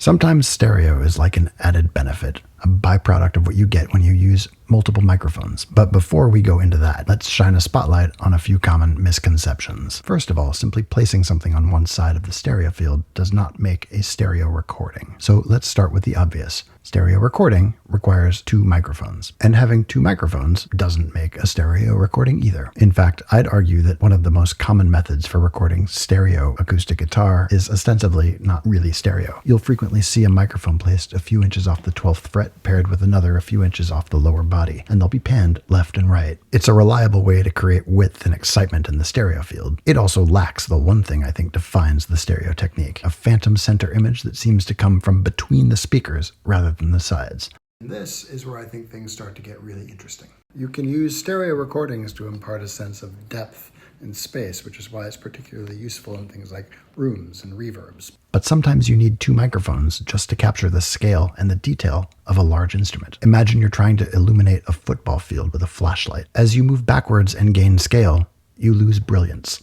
Sometimes stereo is like an added benefit, a byproduct of what you get when you use multiple microphones. But before we go into that, let's shine a spotlight on a few common misconceptions. First of all, simply placing something on one side of the stereo field does not make a stereo recording. So let's start with the obvious. Stereo recording requires two microphones, and having two microphones doesn't make a stereo recording either. In fact, I'd argue that one of the most common methods for recording stereo acoustic guitar is ostensibly not really stereo. You'll frequently see a microphone placed a few inches off the 12th fret paired with another a few inches off the lower body, and they'll be panned left and right. It's a reliable way to create width and excitement in the stereo field. It also lacks the one thing I think defines the stereo technique, a phantom center image that seems to come from between the speakers rather than the sides. And this is where I think things start to get really interesting. You can use stereo recordings to impart a sense of depth and space, which is why it's particularly useful in things like rooms and reverbs. But sometimes you need two microphones just to capture the scale and the detail of a large instrument. Imagine you're trying to illuminate a football field with a flashlight. As you move backwards and gain scale, you lose brilliance.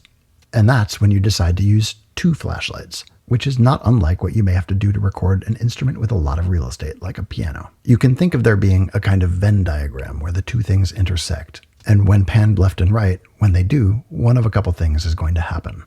And that's when you decide to use two flashlights, which is not unlike what you may have to do to record an instrument with a lot of real estate, like a piano. You can think of there being a kind of Venn diagram where the two things intersect. And when panned left and right, when they do, one of a couple things is going to happen.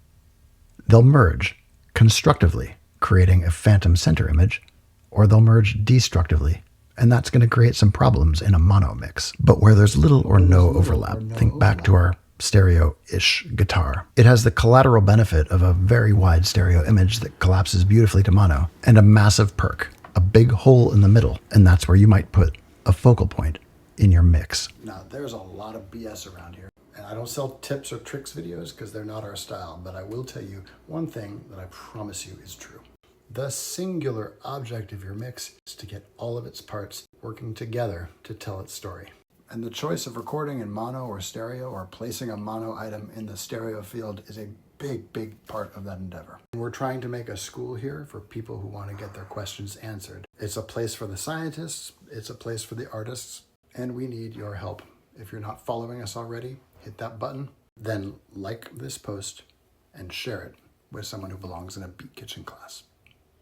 They'll merge constructively, creating a phantom center image, or they'll merge destructively, and that's going to create some problems in a mono mix. But where there's little or no overlap, think back to our stereo-ish guitar. It has the collateral benefit of a very wide stereo image that collapses beautifully to mono, and a massive perk, a big hole in the middle, and that's where you might put a focal point in your mix. Now, there's a lot of BS around here, and I don't sell tips or tricks videos because they're not our style, but I will tell you one thing that I promise you is true. The singular object of your mix is to get all of its parts working together to tell its story. And the choice of recording in mono or stereo or placing a mono item in the stereo field is a big part of that endeavor. We're trying to make a school here for people who want to get their questions answered. It's a place for the scientists, it's a place for the artists, and we need your help. If you're not following us already, hit that button, then like this post and share it with someone who belongs in a Beat Kitchen class.